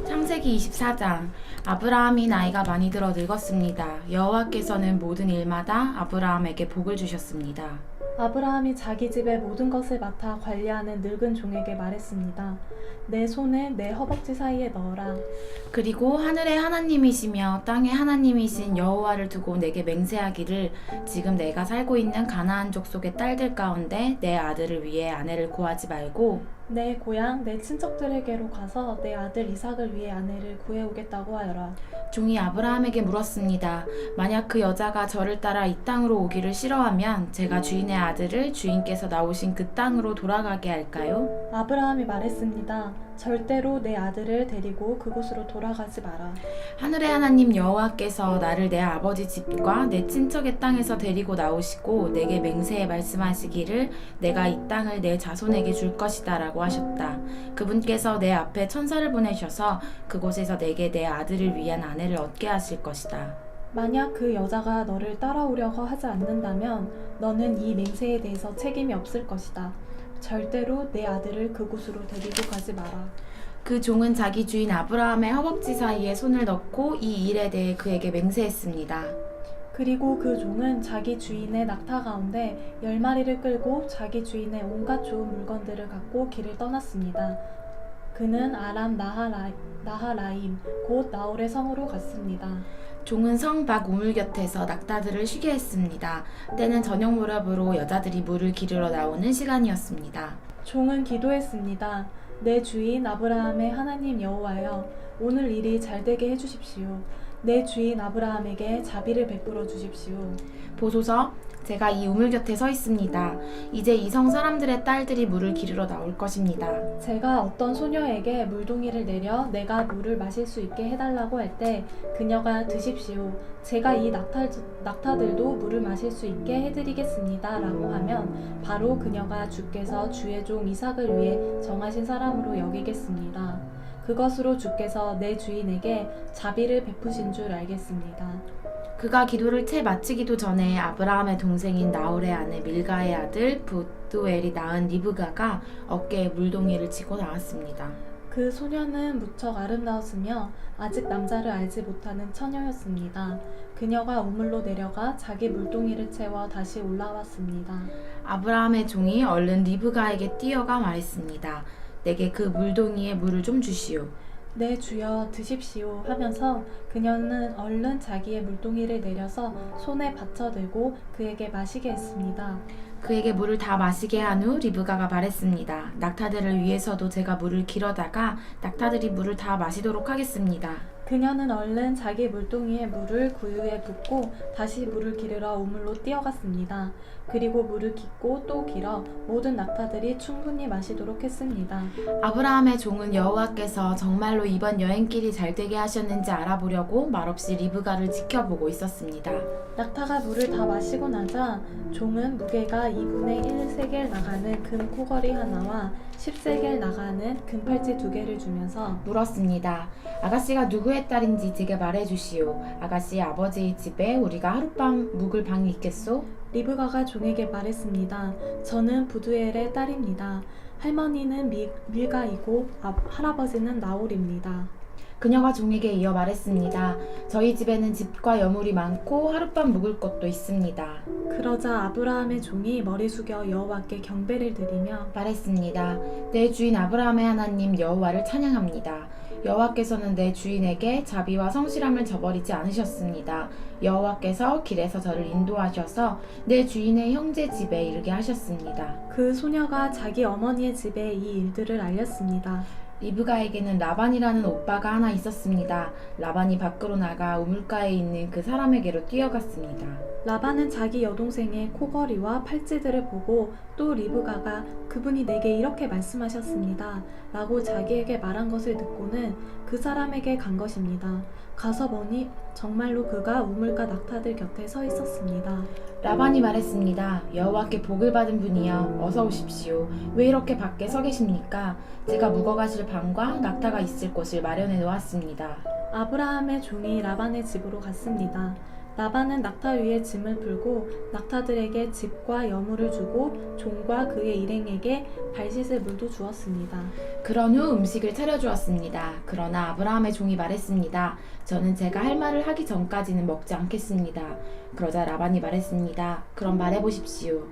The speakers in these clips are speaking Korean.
창세기 24장. 아브라함이 나이가 많이 들어 늙었습니다. 여호와께서는 모든 일마다 아브라함에게 복을 주셨습니다. 아브라함이 자기 집의 모든 것을 맡아 관리하는 늙은 종에게 말했습니다. 내 손을 내 허벅지 사이에 넣어라. 그리고 하늘의 하나님이시며 땅의 하나님이신 여호와를 두고 내게 맹세하기를 지금 내가 살고 있는 가나안 족속의 딸들 가운데 내 아들을 위해 아내를 구하지 말고 내 고향 내 친척들에게로 가서 내 아들 이삭을 위해 아내를 구해오겠다고 하여라. 종이 아브라함에게 물었습니다. 만약 그 여자가 저를 따라 이 땅으로 오기를 싫어하면 제가 주인의 아들을 주인께서 나오신 그 땅으로 돌아가게 할까요? 아브라함이 말했습니다. 절대로 내 아들을 데리고 그곳으로 돌아가지 마라. 하늘의 하나님 여호와께서 나를 내 아버지 집과 내 친척의 땅에서 데리고 나오시고 내게 맹세해 말씀하시기를 내가 이 땅을 내 자손에게 줄 것이다 라고 하셨다. 그분께서 내 앞에 천사를 보내셔서 그곳에서 내게 내 아들을 위한 아내를 얻게 하실 것이다. 만약 그 여자가 너를 따라오려고 하지 않는다면 너는 이 맹세에 대해서 책임이 없을 것이다. 절대로 내 아들을 그곳으로 데리고 가지 마라. 그 종은 자기 주인 아브라함의 허벅지 사이에 손을 넣고 이 일에 대해 그에게 맹세했습니다. 그리고 그 종은 자기 주인의 낙타 가운데 10마리를 끌고 자기 주인의 온갖 좋은 물건들을 갖고 길을 떠났습니다. 그는 아람 나하라임 곧 나홀의 성으로 갔습니다. 종은 성 밖 우물 곁에서 낙타들을 쉬게 했습니다. 때는 저녁 무렵으로 여자들이 물을 기르러 나오는 시간이었습니다. 종은 기도했습니다. 내 주인 아브라함의 하나님 여호와여, 오늘 일이 잘되게 해주십시오. 내 주인 아브라함에게 자비를 베풀어 주십시오. 보소서, 제가 이 우물 곁에 서 있습니다. 이제 이 성 사람들의 딸들이 물을 기르러 나올 것입니다. 제가 어떤 소녀에게 물동이를 내려 내가 물을 마실 수 있게 해달라고 할 때 그녀가 드십시오. 제가 이 낙타들도 물을 마실 수 있게 해드리겠습니다. 라고 하면 바로 그녀가 주께서 주의 종 이삭을 위해 정하신 사람으로 여기겠습니다. 그것으로 주께서 내 주인에게 자비를 베푸신 줄 알겠습니다. 그가 기도를 채 마치기도 전에 아브라함의 동생인 나홀의 아내 밀가의 아들 부두엘이 낳은 리브가가 어깨에 물동이를 지고 나왔습니다. 그 소녀는 무척 아름다웠으며 아직 남자를 알지 못하는 처녀였습니다. 그녀가 우물로 내려가 자기 물동이를 채워 다시 올라왔습니다. 아브라함의 종이 얼른 리브가에게 뛰어가 말했습니다. 내게 그 물동이에 물을 좀 주시오. 네 주여 드십시오 하면서 그녀는 얼른 자기의 물동이를 내려서 손에 받쳐들고 그에게 마시게 했습니다. 그에게 물을 다 마시게 한 후 리브가가 말했습니다. 낙타들을 위해서도 제가 물을 길어다가 낙타들이 물을 다 마시도록 하겠습니다. 그녀는 얼른 자기 물동이에 물을 구유에 붓고 다시 물을 기르러 우물로 뛰어갔습니다. 그리고 물을 깃고 또 길어 모든 낙타들이 충분히 마시도록 했습니다. 아브라함의 종은 여호와께서 정말로 이번 여행길이 잘되게 하셨는지 알아보려고 말없이 리브가를 지켜보고 있었습니다. 낙타가 물을 다 마시고 나자 종은 무게가 2분의 1세겔 나가는 금 코걸이 하나와 10세겔 나가는 금팔찌 2개를 주면서 물었습니다. 아가씨가 누구의 딸인지 제게 말해주시오. 아가씨 아버지의 집에 우리가 하룻밤 묵을 방이 있겠소? 리브가가 종에게 말했습니다. 저는 부두엘의 딸입니다. 할머니는 밀가이고 할아버지는 나홀입니다. 그녀가 종에게 이어 말했습니다. 저희 집에는 집과 여물이 많고 하룻밤 묵을 곳도 있습니다. 그러자 아브라함의 종이 머리 숙여 여호와께 경배를 드리며 말했습니다. 내 주인 아브라함의 하나님 여호와를 찬양합니다. 여호와께서는 내 주인에게 자비와 성실함을 저버리지 않으셨습니다. 여호와께서 길에서 저를 인도하셔서 내 주인의 형제 집에 이르게 하셨습니다. 그 소녀가 자기 어머니의 집에 이 일들을 알렸습니다. 리브가에게는 라반이라는 오빠가 하나 있었습니다. 라반이 밖으로 나가 우물가에 있는 그 사람에게로 뛰어갔습니다. 라반은 자기 여동생의 코걸이와 팔찌들을 보고 또 리브가가 그분이 내게 이렇게 말씀하셨습니다. 라고 자기에게 말한 것을 듣고는 그 사람에게 간 것입니다. 가서 보니 정말로 그가 우물가 낙타들 곁에 서 있었습니다. 라반이 말했습니다. 여호와께 복을 받은 분이여 어서 오십시오. 왜 이렇게 밖에 서 계십니까? 제가 묵어가실 방과 낙타가 있을 곳을 마련해 놓았습니다. 아브라함의 종이 라반의 집으로 갔습니다. 라반은 낙타 위에 짐을 풀고 낙타들에게 집과 여물을 주고 종과 그의 일행에게 발 씻을 물도 주었습니다. 그런 후 음식을 차려주었습니다. 그러나 아브라함의 종이 말했습니다. 저는 제가 할 말을 하기 전까지는 먹지 않겠습니다. 그러자 라반이 말했습니다. 그럼 말해보십시오.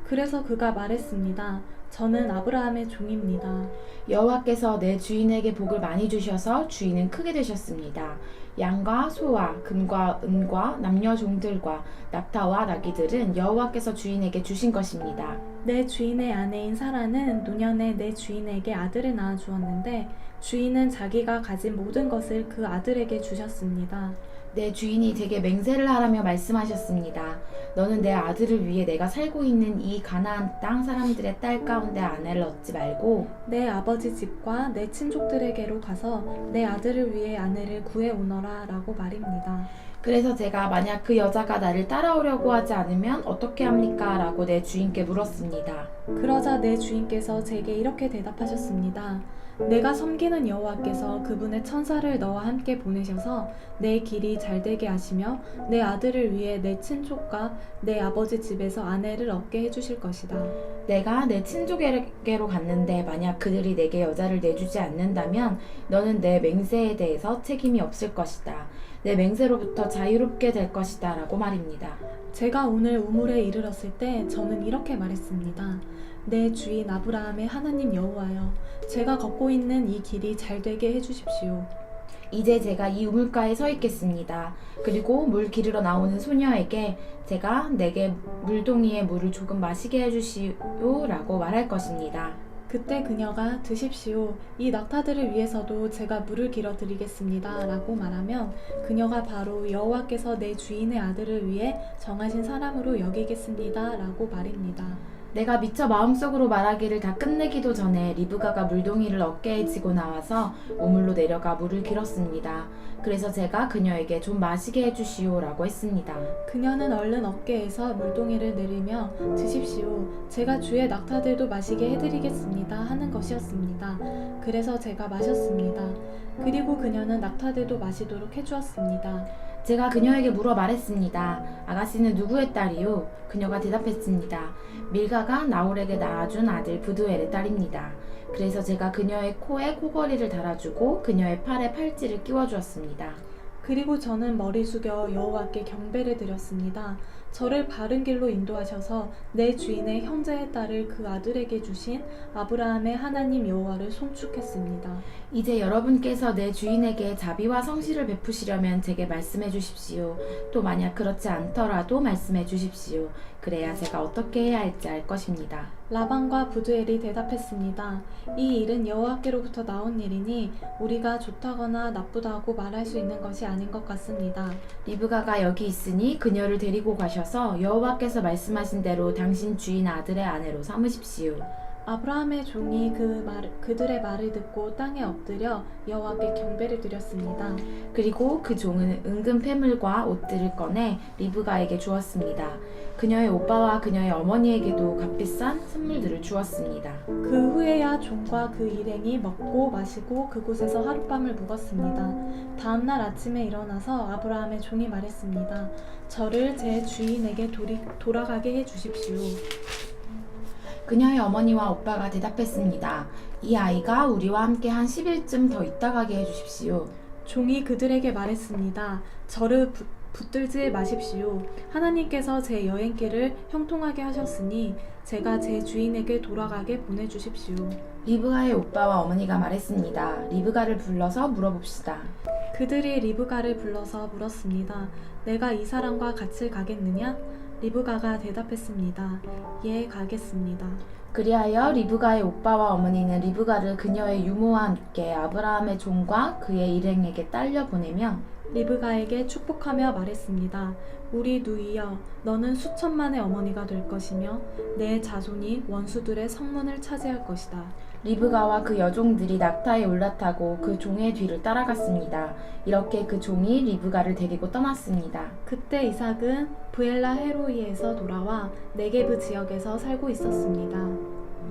그래서 그가 말했습니다. 저는 아브라함의 종입니다. 여호와께서 내 주인에게 복을 많이 주셔서 주인은 크게 되셨습니다. 양과 소와 금과 은과 남녀 종들과 낙타와 나귀들은 여호와께서 주인에게 주신 것입니다. 내 주인의 아내인 사라는 노년에 내 주인에게 아들을 낳아 주었는데 주인은 자기가 가진 모든 것을 그 아들에게 주셨습니다. 내 주인이 제게 맹세를 하라며 말씀하셨습니다. 너는 내 아들을 위해 내가 살고 있는 이 가나안 땅 사람들의 딸 가운데 아내를 얻지 말고 내 아버지 집과 내 친족들에게로 가서 내 아들을 위해 아내를 구해 오너라 라고 말입니다. 그래서 제가 만약 그 여자가 나를 따라오려고 하지 않으면 어떻게 합니까? 라고 내 주인께 물었습니다. 그러자 내 주인께서 제게 이렇게 대답하셨습니다. 내가 섬기는 여호와께서 그분의 천사를 너와 함께 보내셔서 내 길이 잘 되게 하시며 내 아들을 위해 내 친족과 내 아버지 집에서 아내를 얻게 해주실 것이다. 내가 내 친족에게로 갔는데 만약 그들이 내게 여자를 내주지 않는다면 너는 내 맹세에 대해서 책임이 없을 것이다. 내 맹세로부터 자유롭게 될 것이다. 라고 말입니다. 제가 오늘 우물에 이르렀을 때 저는 이렇게 말했습니다. 내 주인 아브라함의 하나님 여호와여, 제가 걷고 있는 이 길이 잘 되게 해주십시오. 이제 제가 이 우물가에 서 있겠습니다. 그리고 물 기르러 나오는 소녀에게 제가 내게 물동이에 물을 조금 마시게 해주시오 라고 말할 것입니다. 그때 그녀가 드십시오. 이 낙타들을 위해서도 제가 물을 길어 드리겠습니다. 라고 말하면 그녀가 바로 여호와께서 내 주인의 아들을 위해 정하신 사람으로 여기겠습니다. 라고 말입니다. 내가 미처 마음속으로 말하기를 다 끝내기도 전에 리브가가 물동이를 어깨에 지고 나와서 우물로 내려가 물을 길었습니다. 그래서 제가 그녀에게 좀 마시게 해주시오 라고 했습니다. 그녀는 얼른 어깨에서 물동이를 내리며 드십시오. 제가 주의 낙타들도 마시게 해드리겠습니다. 하는 것이었습니다. 그래서 제가 마셨습니다. 그리고 그녀는 낙타들도 마시도록 해주었습니다. 제가 그녀에게 물어 말했습니다. 아가씨는 누구의 딸이요? 그녀가 대답했습니다. 밀가가 나홀에게 낳아준 아들 부두엘의 딸입니다. 그래서 제가 그녀의 코에 코걸이를 달아주고 그녀의 팔에 팔찌를 끼워주었습니다. 그리고 저는 머리 숙여 여호와께 경배를 드렸습니다. 저를 바른 길로 인도하셔서 내 주인의 형제의 딸을 그 아들에게 주신 아브라함의 하나님 여호와를 송축했습니다. 이제 여러분께서 내 주인에게 자비와 성실을 베푸시려면 제게 말씀해 주십시오. 또 만약 그렇지 않더라도 말씀해 주십시오. 그래야 제가 어떻게 해야 할지 알 것입니다. 라반과 부두엘이 대답했습니다. 이 일은 여호와께로부터 나온 일이니 우리가 좋다거나 나쁘다고 말할 수 있는 것이 아닌 것 같습니다. 리브가가 여기 있으니 그녀를 데리고 가셔서 여호와께서 말씀하신 대로 당신 주인 아들의 아내로 삼으십시오. 아브라함의 종이 그들의 말을 듣고 땅에 엎드려 여호와께 경배를 드렸습니다. 그리고 그 종은 은금 패물과 옷들을 꺼내 리브가에게 주었습니다. 그녀의 오빠와 그녀의 어머니에게도 값비싼 선물들을 주었습니다. 그 후에야 종과 그 일행이 먹고 마시고 그곳에서 하룻밤을 묵었습니다. 다음날 아침에 일어나서 아브라함의 종이 말했습니다. 저를 제 주인에게 돌아가게 해 주십시오. 그녀의 어머니와 오빠가 대답했습니다. 이 아이가 우리와 함께 한 10일쯤 더 있다 가게 해주십시오. 종이 그들에게 말했습니다. 저를 붙들지 마십시오. 하나님께서 제 여행길을 형통하게 하셨으니 제가 제 주인에게 돌아가게 보내주십시오. 리브가의 오빠와 어머니가 말했습니다. 리브가를 불러서 물어봅시다. 그들이 리브가를 불러서 물었습니다. 내가 이 사람과 같이 가겠느냐? 리브가가 대답했습니다. 예, 가겠습니다. 그리하여 리브가의 오빠와 어머니는 리브가를 그녀의 유모와 함께 아브라함의 종과 그의 일행에게 딸려 보내며 리브가에게 축복하며 말했습니다. 우리 누이여, 너는 수천만의 어머니가 될 것이며 내 자손이 원수들의 성문을 차지할 것이다. 리브가와 그 여종들이 낙타에 올라타고 그 종의 뒤를 따라갔습니다. 이렇게 그 종이 리브가를 데리고 떠났습니다. 그때 이삭은 브엘라 헤로이에서 돌아와 네게브 지역에서 살고 있었습니다.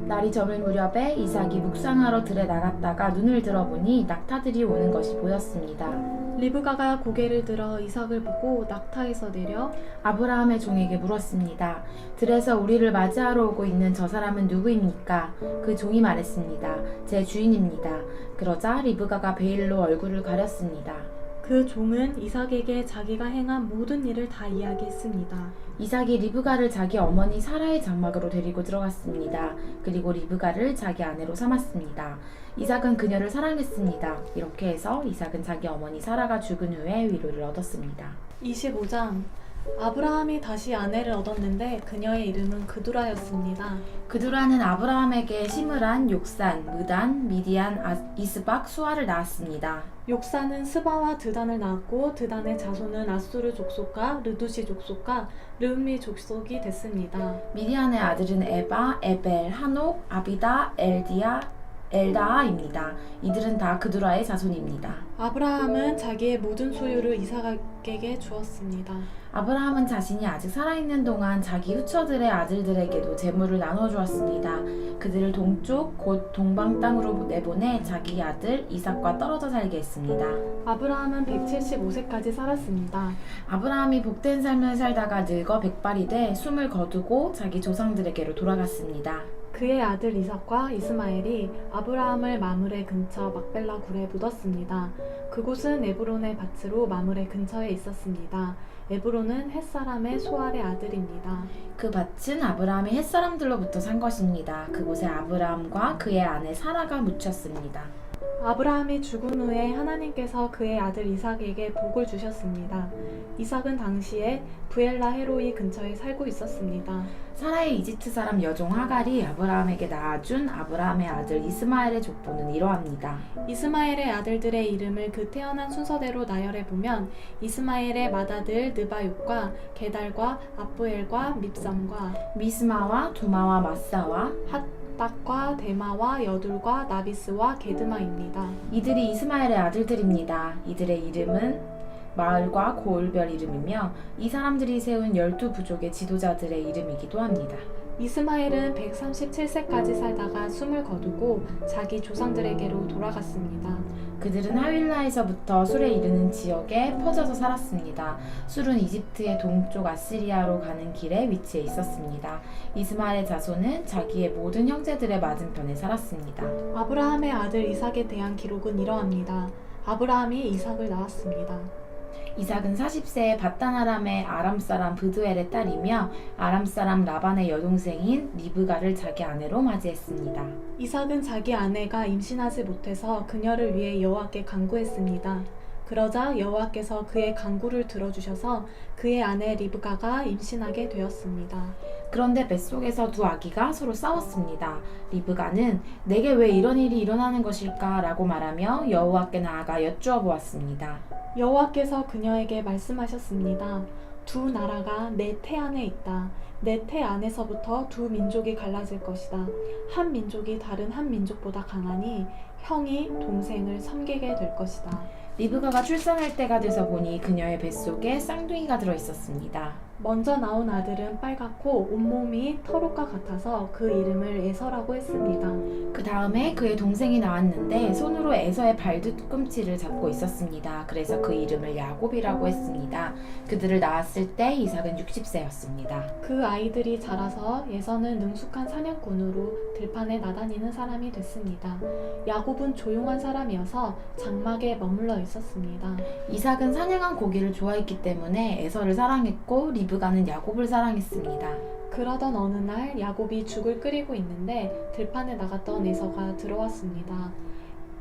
날이 저물 무렵에 이삭이 묵상하러 들에 나갔다가 눈을 들어보니 낙타들이 오는 것이 보였습니다. 리브가가 고개를 들어 이삭을 보고 낙타에서 내려 아브라함의 종에게 물었습니다. 들에서 우리를 맞이하러 오고 있는 저 사람은 누구입니까? 그 종이 말했습니다. 제 주인입니다. 그러자 리브가가 베일로 얼굴을 가렸습니다. 그 종은 이삭에게 자기가 행한 모든 일을 다 이야기했습니다. 이삭이 리브가를 자기 어머니 사라의 장막으로 데리고 들어갔습니다. 그리고 리브가를 자기 아내로 삼았습니다. 이삭은 그녀를 사랑했습니다. 이렇게 해서 이삭은 자기 어머니 사라가 죽은 후에 위로를 얻었습니다. 25장 아브라함이 다시 아내를 얻었는데 그녀의 이름은 그두라였습니다. 그두라는 아브라함에게 시므란, 욕산, 무단, 미디안, 이스박, 수아를 낳았습니다. 욕사는 스바와 드단을 낳았고 드단의 자손은 아수르 족속과 르두시 족속과 르음미 족속이 됐습니다. 미디안의 아들은 에바, 에벨, 하녹, 아비다, 엘다아입니다. 이들은 다 그두라의 자손입니다. 아브라함은 자기의 모든 소유를 이삭에게 주었습니다. 아브라함은 자신이 아직 살아있는 동안 자기 후처들의 아들들에게도 재물을 나눠주었습니다. 그들을 동쪽 곧 동방 땅으로 내보내 자기 아들 이삭과 떨어져 살게 했습니다. 아브라함은 175세까지 살았습니다. 아브라함이 복된 삶을 살다가 늙어 백발이 돼 숨을 거두고 자기 조상들에게로 돌아갔습니다. 그의 아들 이삭과 이스마엘이 아브라함을 마므레 근처 막벨라 굴에 묻었습니다. 그곳은 에브론의 밭으로 마므레 근처에 있었습니다. 에브론은 햇사람의 소알의 아들입니다. 그 밭은 아브라함이 햇사람들로부터 산 것입니다. 그곳에 아브라함과 그의 아내 사라가 묻혔습니다. 아브라함이 죽은 후에 하나님께서 그의 아들 이삭에게 복을 주셨습니다. 이삭은 당시에 부엘라 헤로이 근처에 살고 있었습니다. 사라의 이집트 사람 여종 하갈이 아브라함에게 낳아준 아브라함의 아들 이스마엘의 족보는 이러합니다. 이스마엘의 아들들의 이름을 그 태어난 순서대로 나열해보면 이스마엘의 맏아들 느바욕과 게달과 압부엘과 밉삼과 미스마와 두마와 마사와 핫닥과 데마와 여둘과 나비스와 게드마입니다. 이들이 이스마엘의 아들들입니다. 이들의 이름은 마을과 고을별 이름이며 이 사람들이 세운 12부족의 지도자들의 이름이기도 합니다. 이스마엘은 137세까지 살다가 숨을 거두고 자기 조상들에게로 돌아갔습니다. 그들은 하윌라에서부터 술에 이르는 지역에 퍼져서 살았습니다. 술은 이집트의 동쪽 아시리아로 가는 길에 위치해 있었습니다. 이스마엘의 자손은 자기의 모든 형제들의 맞은편에 살았습니다. 아브라함의 아들 이삭에 대한 기록은 이러합니다. 아브라함이 이삭을 낳았습니다. 이삭은 40세에 바단 아람 사람 브두엘의 딸이며 아람 사람 라반의 여동생인 리브가를 자기 아내로 맞이했습니다. 이삭은 자기 아내가 임신하지 못해서 그녀를 위해 여호와께 간구했습니다. 그러자 여호와께서 그의 간구를 들어주셔서 그의 아내 리브가가 임신하게 되었습니다. 그런데 뱃속에서 두 아기가 서로 싸웠습니다. 리브가는 내게 왜 이런 일이 일어나는 것일까? 라고 말하며 여호와께 나아가 여쭈어 보았습니다. 여호와께서 그녀에게 말씀하셨습니다. 두 나라가 내 태 안에 있다. 내 태 안에서부터 두 민족이 갈라질 것이다. 한 민족이 다른 한 민족보다 강하니 형이 동생을 섬기게 될 것이다. 리브가가 출산할 때가 돼서 보니 그녀의 뱃속에 쌍둥이가 들어있었습니다. 먼저 나온 아들은 빨갛고 온몸이 털옷과 같아서 그 이름을 에서라고 했습니다. 그 다음에 그의 동생이 나왔는데 손으로 에서의 발뒤꿈치를 잡고 있었습니다. 그래서 그 이름을 야곱이라고 했습니다. 그들을 낳았을 때 이삭은 60세였습니다. 그 아이들이 자라서 에서는 능숙한 사냥꾼으로 들판에 나다니는 사람이 됐습니다. 야곱은 조용한 사람이어서 장막에 머물러 있었습니다. 이삭은 사냥한 고기를 좋아했기 때문에 에서를 사랑했고 리브가는 야곱을 사랑했습니다. 그러던 어느 날 야곱이 죽을 끓이고 있는데 들판에 나갔던 에서가 들어왔습니다.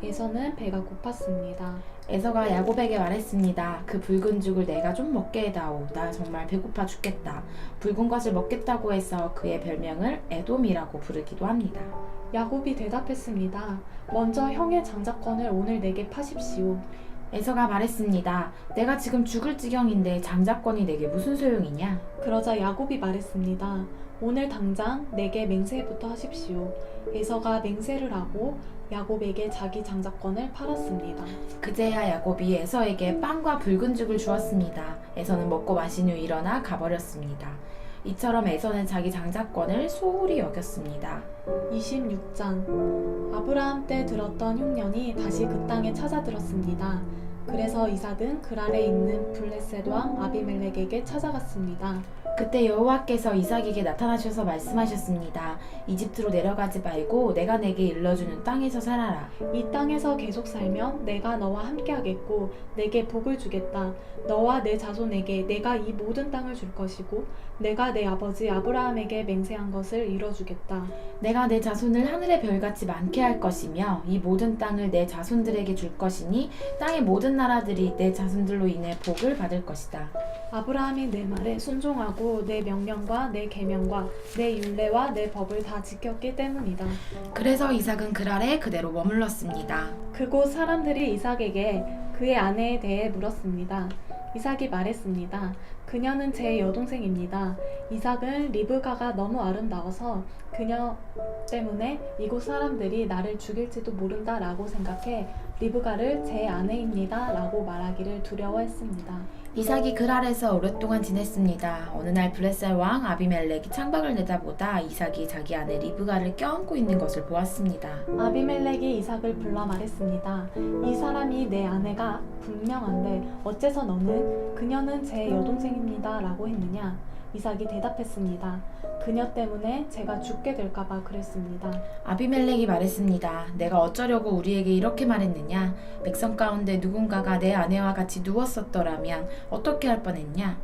에서는 배가 고팠습니다. 에서가 야곱에게 말했습니다. 그 붉은 죽을 내가 좀 먹게 해다오. 나 정말 배고파 죽겠다. 붉은 것을 먹겠다고 해서 그의 별명을 에돔이라고 부르기도 합니다. 야곱이 대답했습니다. 먼저 형의 장자권을 오늘 내게 파십시오. 에서가 말했습니다. 내가 지금 죽을 지경인데 장자권이 내게 무슨 소용이냐? 그러자 야곱이 말했습니다. 오늘 당장 내게 맹세부터 하십시오. 에서가 맹세를 하고 야곱에게 자기 장자권을 팔았습니다. 그제야 야곱이 에서에게 빵과 붉은 죽을 주었습니다. 에서는 먹고 마신 후 일어나 가버렸습니다. 이처럼 에서는 자기 장자권을 소홀히 여겼습니다. 26장 아브라함 때 들었던 흉년이 다시 그 땅에 찾아들었습니다. 그래서 이삭은 그랄에 있는 블레셋 왕 아비멜렉에게 찾아갔습니다. 그때 여호와께서 이삭에게 나타나셔서 말씀하셨습니다. 이집트로 내려가지 말고 내가 내게 일러주는 땅에서 살아라. 이 땅에서 계속 살면 내가 너와 함께하겠고 내게 복을 주겠다. 너와 내 자손에게 내가 이 모든 땅을 줄 것이고 내가 내 아버지 아브라함에게 맹세한 것을 이뤄주겠다. 내가 내 자손을 하늘의 별같이 많게 할 것이며 이 모든 땅을 내 자손들에게 줄 것이니 땅의 모든 나라들이 내 자손들로 인해 복을 받을 것이다. 아브라함이 내 말에 순종하고 내 명령과 내 계명과 내 율례와 내 법을 다 지켰기 때문이다. 그래서 이삭은 그랄에 그대로 머물렀습니다. 그곳 사람들이 이삭에게 그의 아내에 대해 물었습니다. 이삭이 말했습니다. 그녀는 제 여동생입니다. 이삭은 리브가가 너무 아름다워서 그녀 때문에 이곳 사람들이 나를 죽일지도 모른다 라고 생각해 리브가를 제 아내입니다 라고 말하기를 두려워했습니다. 이삭이 그랄에서 오랫동안 지냈습니다. 어느 날 블레셋 왕 아비멜렉이 창밖을 내다보다 이삭이 자기 아내 리브가를 껴안고 있는 것을 보았습니다. 아비멜렉이 이삭을 불러 말했습니다. 이 사람이 내 아내가 분명한데 어째서 너는 그녀는 제 여동생입니다 라고 했느냐? 이삭이 대답했습니다. 그녀 때문에 제가 죽게 될까봐 그랬습니다. 아비멜렉이 말했습니다. 내가 어쩌려고 우리에게 이렇게 말했느냐? 백성 가운데 누군가가 내 아내와 같이 누웠었더라면 어떻게 할 뻔했냐?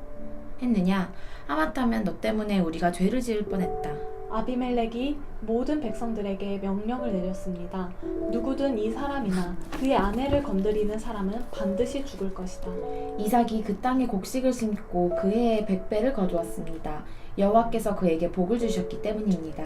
했느냐? 하마터면 너 때문에 우리가 죄를 지을 뻔했다. 아비멜렉이 모든 백성들에게 명령을 내렸습니다. 누구든 이 사람이나 그의 아내를 건드리는 사람은 반드시 죽을 것이다. 이삭이 그 땅에 곡식을 심고 그 해에 100배를 거두었습니다. 여호와께서 그에게 복을 주셨기 때문입니다.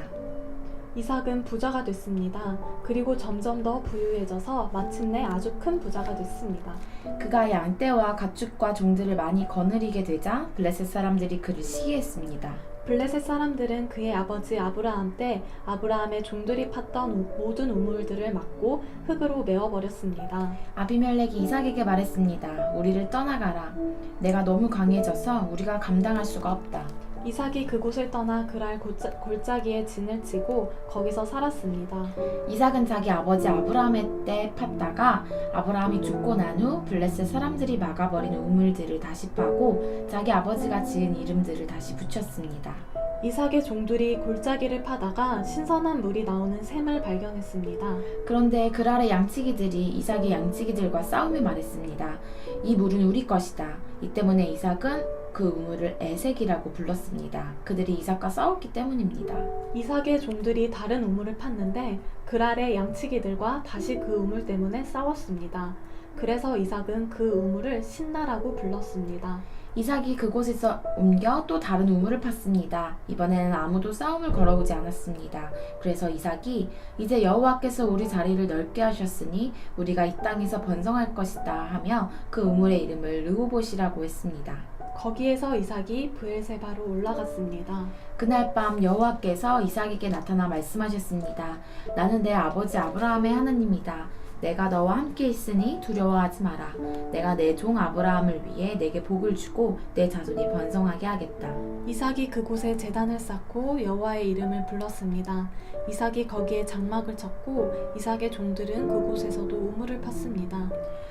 이삭은 부자가 됐습니다. 그리고 점점 더 부유해져서 마침내 아주 큰 부자가 됐습니다. 그가 양떼와 가축과 종들을 많이 거느리게 되자 블레셋 사람들이 그를 시기했습니다. 블레셋 사람들은 그의 아버지 아브라함 때 아브라함의 종들이 팠던 모든 우물들을 막고 흙으로 메워버렸습니다. 아비멜렉이 이삭에게 말했습니다. 우리를 떠나가라. 내가 너무 강해져서 우리가 감당할 수가 없다. 이삭이 그곳을 떠나 그랄 골짜기에 진을 치고 거기서 살았습니다. 이삭은 자기 아버지 아브라함의 때 팠다가 아브라함이 죽고 난 후 블레셋 사람들이 막아버린 우물들을 다시 파고 자기 아버지가 지은 이름들을 다시 붙였습니다. 이삭의 종들이 골짜기를 파다가 신선한 물이 나오는 샘을 발견했습니다. 그런데 그랄의 양치기들이 이삭의 양치기들과 싸우며 말했습니다. 이 물은 우리 것이다. 이 때문에 이삭은 그 우물을 에색이라고 불렀습니다. 그들이 이삭과 싸웠기 때문입니다. 이삭의 종들이 다른 우물을 팠는데 그랄의 양치기들과 다시 그 우물 때문에 싸웠습니다. 그래서 이삭은 그 우물을 신나라고 불렀습니다. 이삭이 그곳에서 옮겨 또 다른 우물을 팠습니다. 이번에는 아무도 싸움을 걸어오지 않았습니다. 그래서 이삭이 이제 여호와께서 우리 자리를 넓게 하셨으니 우리가 이 땅에서 번성할 것이다 하며 그 우물의 이름을 르호봇이라고 했습니다. 거기에서 이삭이 브엘세바로 올라갔습니다. 그날 밤 여호와께서 이삭에게 나타나 말씀하셨습니다. 나는 내 아버지 아브라함의 하나님이다. 내가 너와 함께 있으니 두려워하지 마라. 내가 내 종 아브라함을 위해 내게 복을 주고 내 자손이 번성하게 하겠다. 이삭이 그곳에 제단을 쌓고 여호와의 이름을 불렀습니다. 이삭이 거기에 장막을 쳤고 이삭의 종들은 그곳에서도 우물을 팠습니다.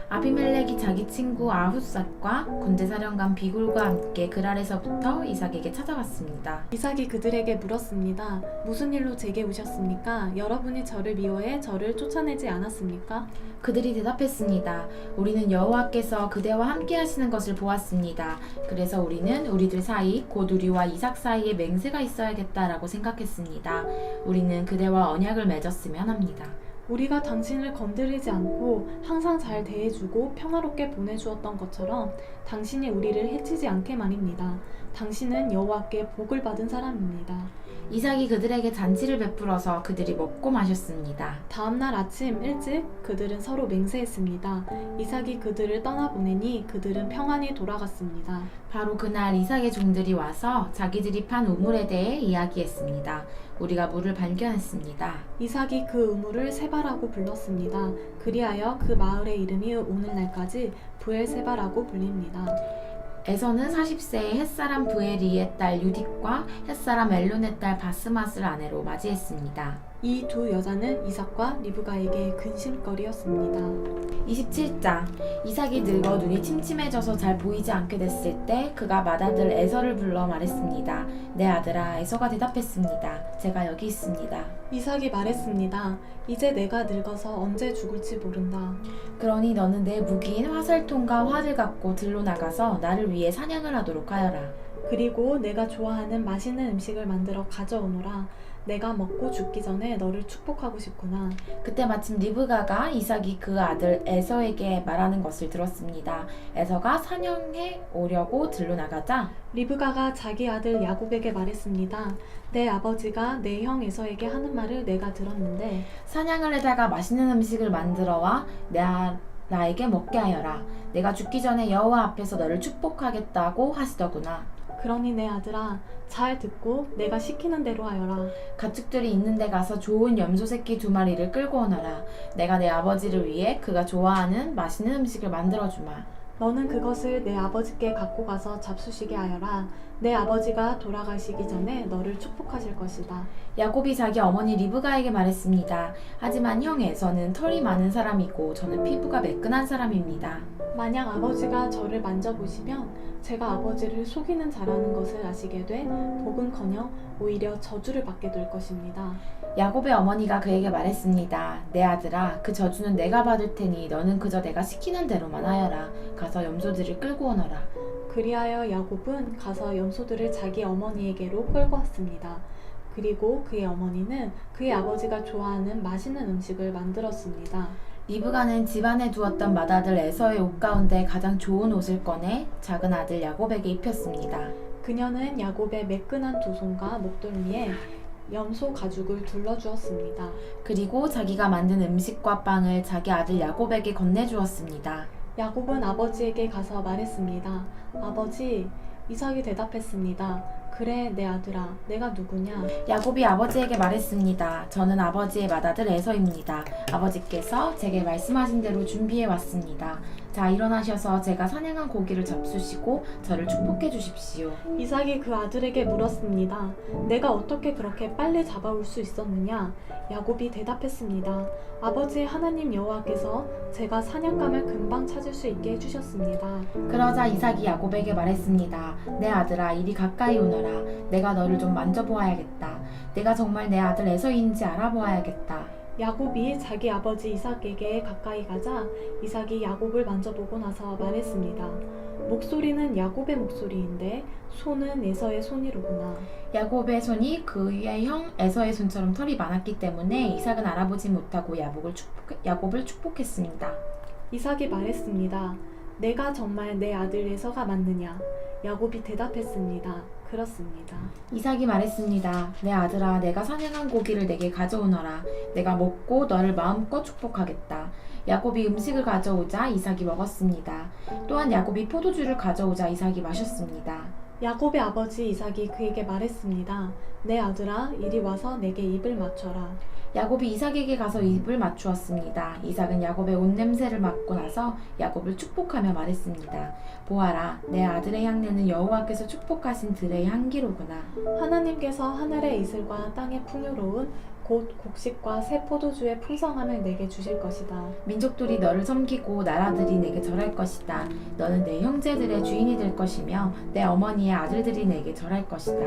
아비멜렉이 자기 친구 아훗삿과 군대사령관 비굴과 함께 그랄에서부터 이삭에게 찾아왔습니다. 이삭이 그들에게 물었습니다. 무슨 일로 제게 오셨습니까? 여러분이 저를 미워해 저를 쫓아내지 않았습니까? 그들이 대답했습니다. 우리는 여호와께서 그대와 함께 하시는 것을 보았습니다. 그래서 우리는 우리들 사이 곧 우리와 이삭 사이에 맹세가 있어야겠다라고 생각했습니다. 우리는 그대와 언약을 맺었으면 합니다. 우리가 당신을 건드리지 않고 항상 잘 대해주고 평화롭게 보내주었던 것처럼 당신이 우리를 해치지 않게 말입니다. 당신은 여호와께 복을 받은 사람입니다. 이삭이 그들에게 잔치를 베풀어서 그들이 먹고 마셨습니다. 다음날 아침 일찍 그들은 서로 맹세했습니다. 이삭이 그들을 떠나보내니 그들은 평안히 돌아갔습니다. 바로 그날 이삭의 종들이 와서 자기들이 판 우물에 대해 이야기했습니다. 우리가 물을 발견했습니다. 이삭이 그 우물을 세바라고 불렀습니다. 그리하여 그 마을의 이름이 오늘날까지 브엘세바라고 불립니다. 에서는 40세에 햇사람 브에리의 딸 유딕과 햇사람 엘론의 딸 바스맛을 아내로 맞이했습니다. 이 두 여자는 이삭과 리브가에게 근심거리였습니다. 27장 이삭이 늙어 눈이 침침해져서 잘 보이지 않게 됐을 때 그가 맏아들 에서를 불러 말했습니다. 내 아들아. 에서가 대답했습니다. 제가 여기 있습니다. 이삭이 말했습니다. 이제 내가 늙어서 언제 죽을지 모른다. 그러니 너는 내 무기인 화살통과 활을 갖고 들로 나가서 나를 위해 사냥을 하도록 하여라. 그리고 내가 좋아하는 맛있는 음식을 만들어 가져오너라. 내가 먹고 죽기 전에 너를 축복하고 싶구나. 그때 마침 리브가가 이삭이 그 아들 에서에게 말하는 것을 들었습니다. 에서가 사냥해 오려고 들로 나가자 리브가가 자기 아들 야곱에게 말했습니다. 내 아버지가 내 형 에서에게 하는 말을 내가 들었는데 사냥을 해다가 맛있는 음식을 만들어와 나에게 먹게 하여라. 내가 죽기 전에 여호와 앞에서 너를 축복하겠다고 하시더구나. 그러니 내 아들아 잘 듣고 내가 시키는 대로 하여라. 가축들이 있는 데 가서 좋은 염소 새끼 2마리를 끌고 오너라. 내가 내 아버지를 위해 그가 좋아하는 맛있는 음식을 만들어주마. 너는 그것을 내 아버지께 갖고 가서 잡수시게 하여라. 내 아버지가 돌아가시기 전에 너를 축복하실 것이다. 야곱이 자기 어머니 리브가에게 말했습니다. 하지만 형 에서는 털이 많은 사람이고 저는 피부가 매끈한 사람입니다. 만약 아버지가 저를 만져보시면 제가 아버지를 속이는 자라는 것을 아시게 돼 복은커녕 오히려 저주를 받게 될 것입니다. 야곱의 어머니가 그에게 말했습니다. 내 아들아, 그 저주는 내가 받을 테니 너는 그저 내가 시키는 대로만 하여라. 가서 염소들을 끌고 오너라. 그리하여 야곱은 가서 염소들을 자기 어머니에게로 끌고 왔습니다. 그리고 그의 어머니는 그의 아버지가 좋아하는 맛있는 음식을 만들었습니다. 리브가는 집안에 두었던 맏아들 에서의 옷 가운데 가장 좋은 옷을 꺼내 작은 아들 야곱에게 입혔습니다. 그녀는 야곱의 매끈한 두 손과 목덜미에 염소 가죽을 둘러주었습니다. 그리고 자기가 만든 음식과 빵을 자기 아들 야곱에게 건네주었습니다. 야곱은 아버지에게 가서 말했습니다. 아버지, 이삭이 대답했습니다. 그래, 내 아들아, 내가 누구냐? 야곱이 아버지에게 말했습니다. 저는 아버지의 맏아들 에서입니다. 아버지께서 제게 말씀하신 대로 준비해 왔습니다. 자, 일어나셔서 제가 사냥한 고기를 잡수시고 저를 축복해 주십시오. 이삭이 그 아들에게 물었습니다. 내가 어떻게 그렇게 빨리 잡아올 수 있었느냐? 야곱이 대답했습니다. 아버지 하나님 여호와께서 제가 사냥감을 금방 찾을 수 있게 해주셨습니다. 그러자 이삭이 야곱에게 말했습니다. 내 아들아, 이리 가까이 오너라. 내가 너를 좀 만져보아야겠다. 내가 정말 내 아들 에서인지 알아보아야겠다. 야곱이 자기 아버지 이삭에게 가까이 가자 이삭이 야곱을 만져보고 나서 말했습니다. 목소리는 야곱의 목소리인데 손은 에서의 손이로구나. 야곱의 손이 그의 형 에서의 손처럼 털이 많았기 때문에 이삭은 알아보지 못하고 야곱을 축복했습니다. 이삭이 말했습니다. 내가 정말 내 아들 에서가 맞느냐? 야곱이 대답했습니다. 그렇습니다. 이삭이 말했습니다. 내 아들아, 내가 사냥한 고기를 내게 가져오너라. 내가 먹고 너를 마음껏 축복하겠다. 야곱이 음식을 가져오자 이삭이 먹었습니다. 또한 야곱이 포도주를 가져오자 이삭이 마셨습니다. 야곱의 아버지 이삭이 그에게 말했습니다. 내 아들아, 이리 와서 내게 입을 맞춰라. 야곱이 이삭에게 가서 입을 맞추었습니다. 이삭은 야곱의 옷 냄새를 맡고 나서 야곱을 축복하며 말했습니다. 보아라, 내 아들의 향내는 여호와께서 축복하신 들의 향기로구나. 하나님께서 하늘의 이슬과 땅의 풍요로운 곧 곡식과 새 포도주의 풍성함을 내게 주실 것이다. 민족들이 너를 섬기고 나라들이 내게 절할 것이다. 너는 내 형제들의 주인이 될 것이며 내 어머니의 아들들이 내게 절할 것이다.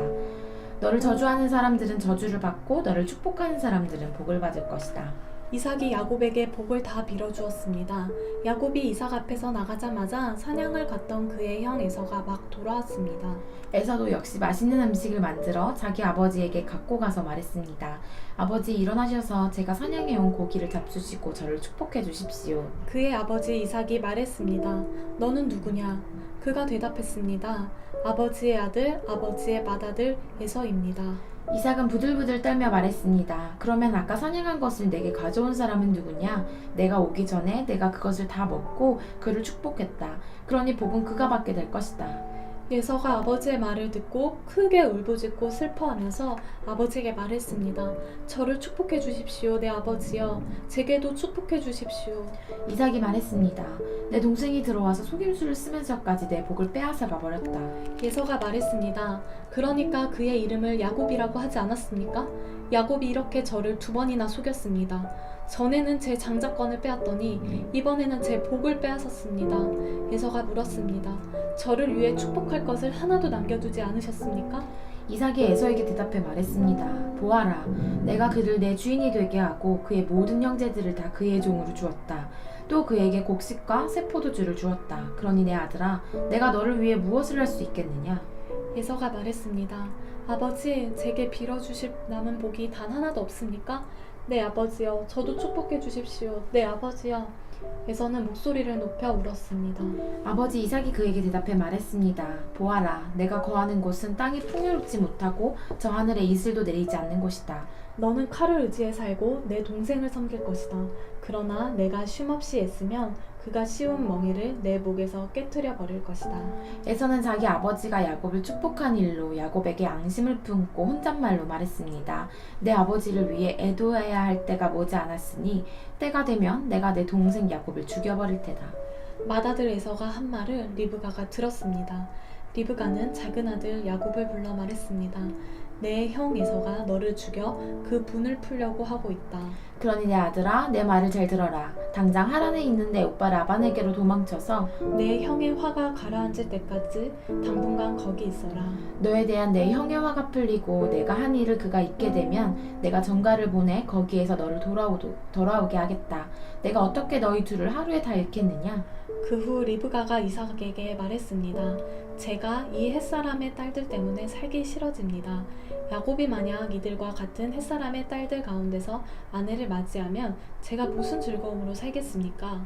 너를 저주하는 사람들은 저주를 받고 너를 축복하는 사람들은 복을 받을 것이다. 이삭이 야곱에게 복을 다 빌어주었습니다. 야곱이 이삭 앞에서 나가자마자 사냥을 갔던 그의 형 에서가 막 돌아왔습니다. 에서도 역시 맛있는 음식을 만들어 자기 아버지에게 갖고 가서 말했습니다. 아버지, 일어나셔서 제가 사냥해온 고기를 잡수시고 저를 축복해 주십시오. 그의 아버지 이삭이 말했습니다. 너는 누구냐? 그가 대답했습니다. 아버지의 아들, 아버지의 맏아들 에서입니다. 이삭은 부들부들 떨며 말했습니다. 그러면 아까 사냥한 것을 내게 가져온 사람은 누구냐? 내가 오기 전에 내가 그것을 다 먹고 그를 축복했다. 그러니 복은 그가 받게 될 것이다. 예서가 아버지의 말을 듣고 크게 울부짖고 슬퍼하면서 아버지에게 말했습니다. 저를 축복해 주십시오, 내 아버지여. 제게도 축복해 주십시오. 이삭이 말했습니다. 내 동생이 들어와서 속임수를 쓰면서까지 내 복을 빼앗아 가버렸다. 예서가 말했습니다. 그러니까 그의 이름을 야곱이라고 하지 않았습니까? 야곱이 이렇게 저를 2번이나 속였습니다. 전에는 제 장자권을 빼앗더니 이번에는 제 복을 빼앗았습니다. 예서가 물었습니다. 저를 위해 축복할 것을 하나도 남겨두지 않으셨습니까? 이삭이 에서에게 대답해 말했습니다. 보아라, 내가 그를 내 주인이 되게 하고 그의 모든 형제들을 다 그의 종으로 주었다. 또 그에게 곡식과 새 포도주를 주었다. 그러니 내 아들아, 내가 너를 위해 무엇을 할 수 있겠느냐? 예서가 말했습니다. 아버지, 제게 빌어주실 남은 복이 단 하나도 없습니까? 네 아버지여, 저도 축복해 주십시오. 네 아버지여. 예서는 목소리를 높여 울었습니다. 아버지 이삭이 그에게 대답해 말했습니다. 보아라, 내가 거하는 곳은 땅이 풍요롭지 못하고 저 하늘에 이슬도 내리지 않는 곳이다. 너는 칼을 의지해 살고 내 동생을 섬길 것이다. 그러나 내가 쉼없이 애쓰면 그가 씌운 멍에를 내 목에서 깨트려 버릴 것이다. 에서는 자기 아버지가 야곱을 축복한 일로 야곱에게 앙심을 품고 혼잣말로 말했습니다. 내 아버지를 위해 애도해야 할 때가 머지않았으니 때가 되면 내가 내 동생 야곱을 죽여버릴 테다. 맏아들 에서가 한 말을 리브가가 들었습니다. 리브가는 작은 아들 야곱을 불러 말했습니다. 내 형 에서가 너를 죽여 그 분을 풀려고 하고 있다. 그러니 내 아들아, 내 말을 잘 들어라. 당장 하란에 있는 내 오빠 라반에게로 도망쳐서 내 형의 화가 가라앉을 때까지 당분간 거기 있어라. 너에 대한 내 형의 화가 풀리고 내가 한 일을 그가 잊게 되면 내가 전가를 보내 거기에서 너를 돌아오게 하겠다. 내가 어떻게 너희 둘을 하루에 다 잃겠느냐? 그 후 리브가가 이삭에게 말했습니다. 제가 이 햇사람의 딸들 때문에 살기 싫어집니다. 야곱이 만약 이들과 같은 햇사람의 딸들 가운데서 아내를 맞이하면 제가 무슨 즐거움으로 살겠습니까?